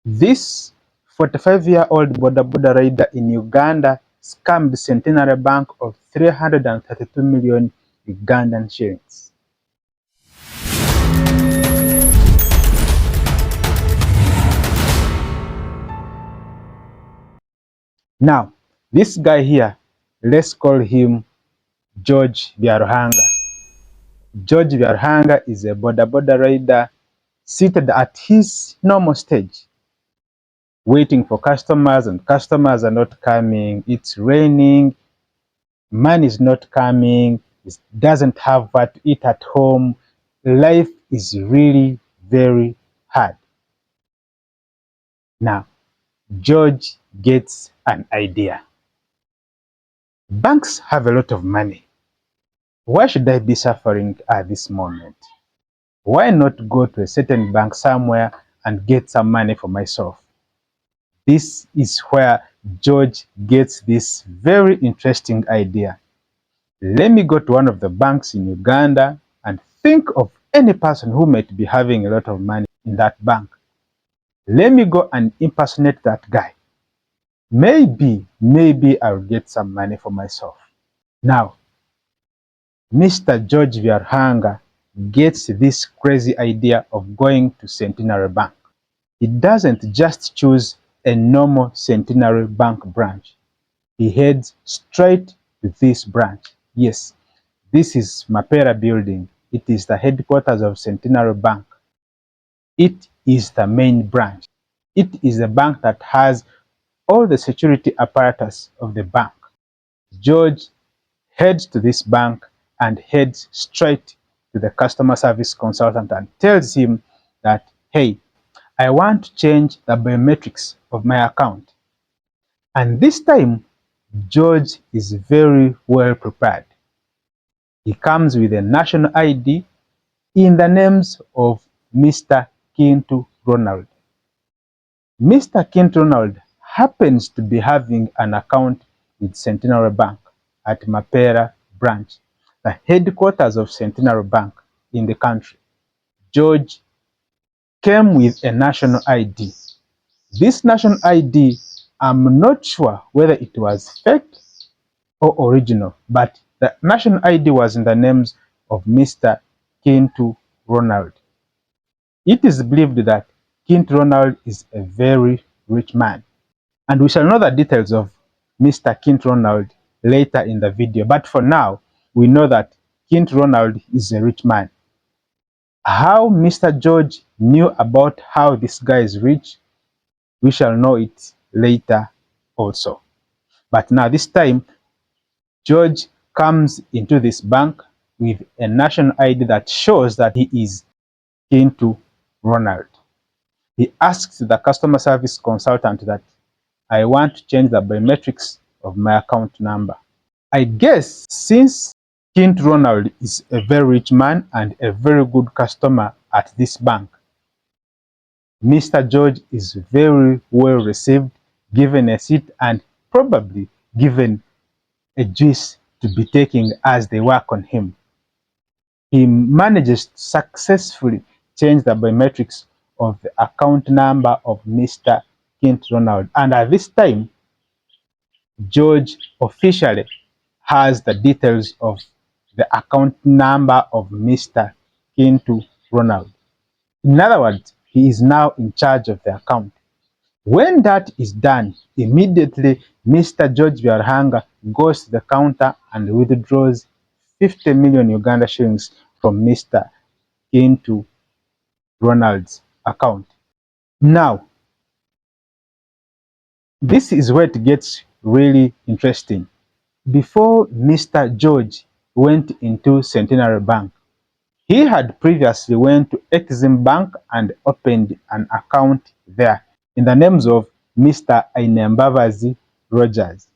This 45-year-old boda rider in Uganda scammed Centenary Bank of 332 million Ugandan shillings. Now, this guy here, let's call him George Byaruhanga. George Byaruhanga is a boda rider seated at his normal stage, waiting for customers, and customers are not coming. It's raining, money is not coming, it doesn't have what to eat at home. Life is really very hard. Now, George gets an idea. Banks have a lot of money. Why should I be suffering at this moment? Why not go to a certain bank somewhere and get some money for myself? This is where George gets this very interesting idea. Let me go to one of the banks in Uganda and think of any person who might be having a lot of money in that bank. Let me go and impersonate that guy. Maybe I'll get some money for myself. Now, Mr. George Byaruhanga gets this crazy idea of going to Centenary Bank. He doesn't just choose a normal Centenary Bank branch. He heads straight to this branch. Yes, this is Mapera building. It is the headquarters of Centenary Bank. It is the main branch. It is a bank that has all the security apparatus of the bank. George heads to this bank and heads straight to the customer service consultant and tells him that, hey, I want to change the biometrics of my account. And this time, George is very well prepared. He comes with a national ID in the names of Mr. Kintu Ronald. Mr. Kintu Ronald happens to be having an account with Centenary Bank at Mapera branch, the headquarters of Centenary Bank in the country. George came with a national ID. This national ID, I'm not sure whether it was fake or original, but the national ID was in the names of Mr. Kintu Ronald. It is believed that Kintu Ronald is a very rich man, and we shall know the details of Mr. Kintu Ronald later in the video, but for now, we know that Kintu Ronald is a rich man. How Mr. George knew about how this guy is rich, we shall know it later also. But now, this time, George comes into this bank with a national ID that shows that he is Kintu Ronald. He asks the customer service consultant that, I want to change the biometrics of my account number. I guess since Kintu Ronald is a very rich man and a very good customer at this bank, Mr. George is very well received, given a seat, and probably given a juice to be taking as they work on him. He manages to successfully change the biometrics of the account number of Mr. Kintu Ronald. And at this time, George officially has the details of the account number of Mr. Kintu Ronald. In other words, he is now in charge of the account. When that is done, immediately Mr. George Byaruhanga goes to the counter and withdraws 50 million Uganda shillings from Mr. Kintu Ronald's account. Now, this is where it gets really interesting. Before Mr. George went into Centenary Bank, he had previously went to Exim Bank and opened an account there in the names of Mr. Ainembabazi Rogers.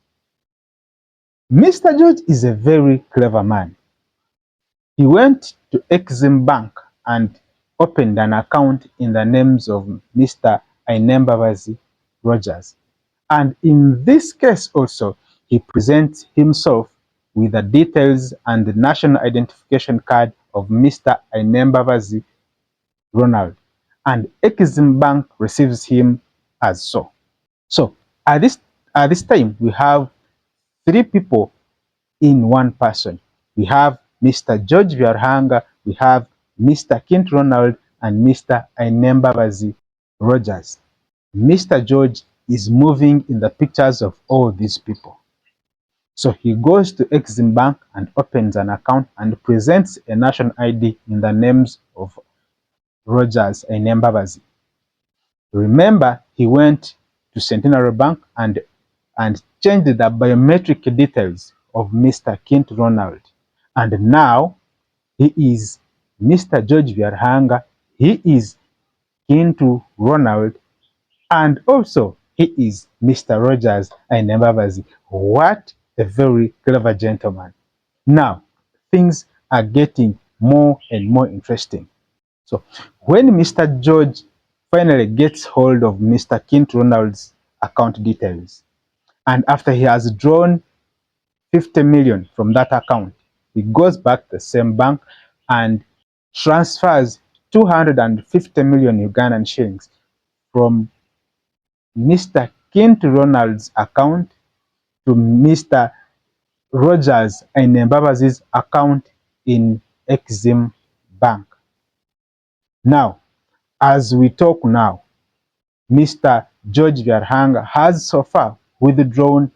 Mr. George is a very clever man. He went to Exim Bank and opened an account in the names of Mr. Ainembabazi Rogers. And in this case also, he presents himself with the details and the national identification card of Mr. Ainembabazi Ronald. And Exim Bank receives him as so. So at this time, we have three people in one person. We have Mr. George Byaruhanga, we have Mr. Kint Ronald, and Mr. Ainembabazi Rogers. Mr. George is moving in the pictures of all these people. So he goes to Exim Bank and opens an account and presents a national ID in the names of Rogers Ainembabazi. Remember, he went to Centenary Bank and changed the biometric details of Mr. Kint Ronald. And now he is Mr. George Byaruhanga, he is Kintu Ronald, and also he is Mr. Rogers Ainembabazi. What a very clever gentleman. Now, things are getting more and more interesting. So, when Mr. George finally gets hold of Mr. Kint Ronald's account details, and after he has drawn 50 million from that account, he goes back to the same bank and transfers 250 million Ugandan shillings from Mr. Kint Ronald's account to Mr. Rogers and Mbabazi's account in Exim Bank. Now, as we talk now, Mr. George Byaruhanga has so far withdrawn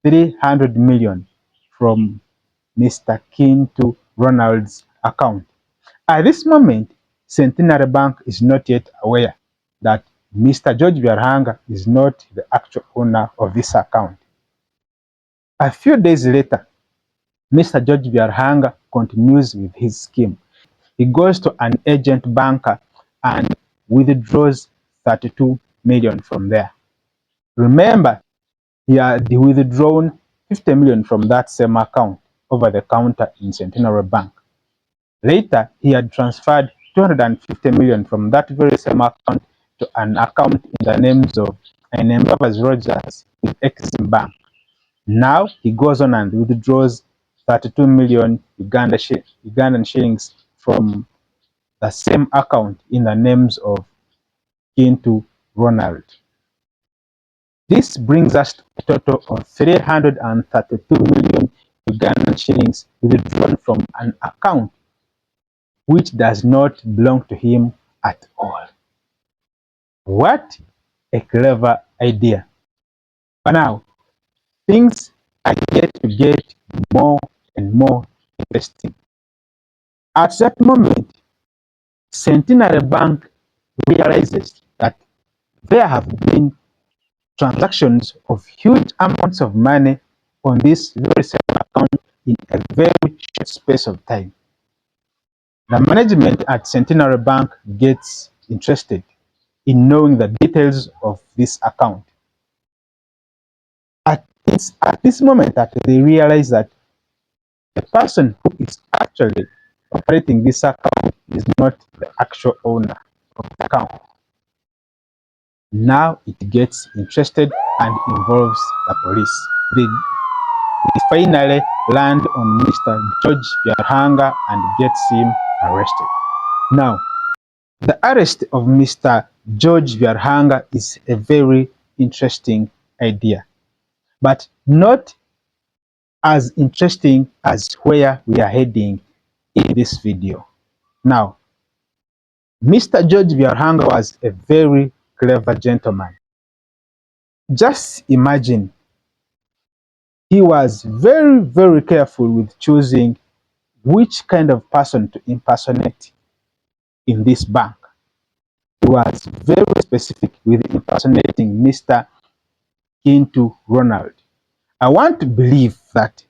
300 million from Mr. Kintu Ronald's account. At this moment, Centenary Bank is not yet aware that Mr. George Byaruhanga is not the actual owner of this account. A few days later, Mr. George Byaruhanga continues with his scheme. He goes to an agent banker and withdraws 32 million from there. Remember, he had withdrawn 50 million from that same account over the counter in Centenary Bank. Later, he had transferred 250 million from that very same account to an account in the names of Ainembabazi Rogers with Exim Bank. Now he goes on and withdraws 32 million Ugandan shillings from the same account in the names of Kintu Ronald. This brings us to a total of 332 million Ugandan shillings withdrawn from an account which does not belong to him at all. What a clever idea. But now, things are yet to get more and more interesting. At that moment, Centenary Bank realizes that there have been transactions of huge amounts of money on this very same account in a very short space of time. The management at Centenary Bank gets interested in knowing the details of this account. It's at this moment that they realize that the person who is actually operating this account is not the actual owner of the account. Now it gets interested and involves the police. They finally land on Mr. George Byaruhanga and gets him arrested. Now, the arrest of Mr. George Byaruhanga is a very interesting idea, but not as interesting as where we are heading in this video. Now, Mr. George Byaruhanga was a very clever gentleman. Just imagine, he was very, very careful with choosing which kind of person to impersonate in this bank. He was very specific with impersonating Mr. Kintu Ronald. I want to believe that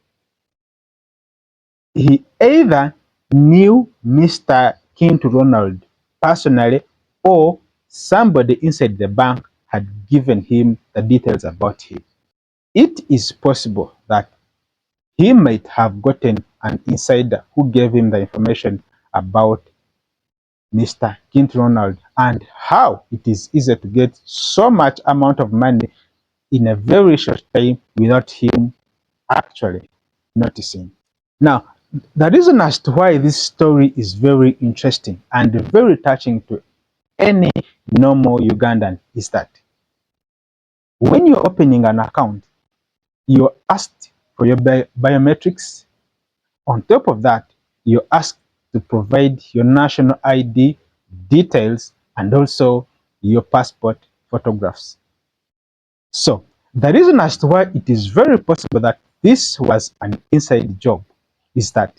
he either knew Mr. Kintu Ronald personally, or somebody inside the bank had given him the details about him. It is possible that he might have gotten an insider who gave him the information about Mr. Kint Ronald and how it is easy to get so much amount of money in a very short time without him actually noticing. Now, the reason as to why this story is very interesting and very touching to any normal Ugandan is that When you're opening an account, you're asked for your biometrics. On top of that, you're asked to provide your national ID details and also your passport photographs. So, the reason as to why it is very possible that this was an inside job is that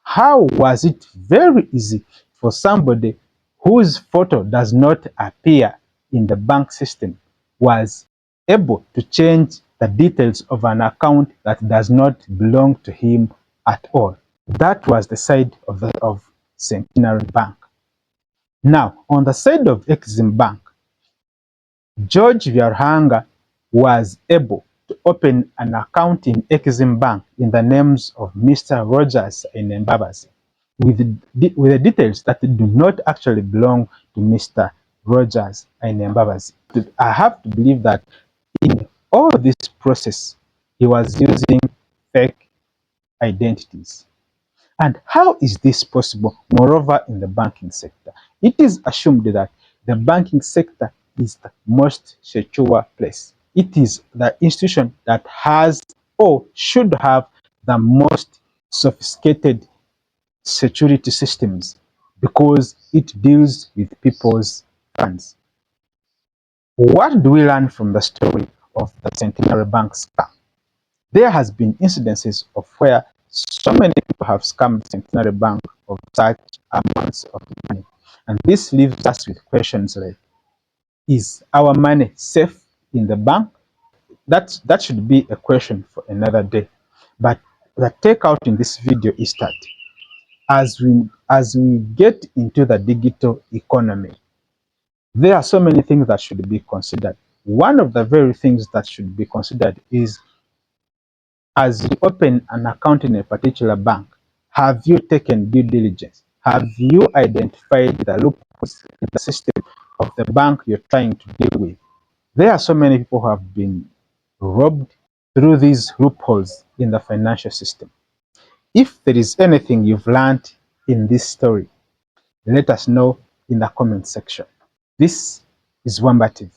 how was it very easy for somebody whose photo does not appear in the bank system was able to change the details of an account that does not belong to him at all? That was the side of Centenary Bank. Now, on the side of Exim Bank, George Byaruhanga was able to open an account in Exim Bank in the names of Mr. Rogers and Mbabazi with the details that do not actually belong to Mr. Rogers and Mbabazi. I have to believe that in all this process, he was using fake identities. And how is this possible, moreover, in the banking sector? It is assumed that the banking sector is the most secure place. It is the institution that has or should have the most sophisticated security systems because it deals with people's funds. What do we learn from the story of the Centenary Bank scam? There has been incidences of where so many people have scammed Centenary Bank of such amounts of money. And this leaves us with questions like, is our money safe in the bank? That should be a question for another day. But the takeout in this video is that as we get into the digital economy, there are so many things that should be considered. One of the very things that should be considered is, as you open an account in a particular bank, have you taken due diligence? Have you identified the loopholes in the system of the bank you're trying to deal with? There are so many people who have been robbed through these loopholes in the financial system. If there is anything you've learned in this story, let us know in the comment section. This is Wamba TV.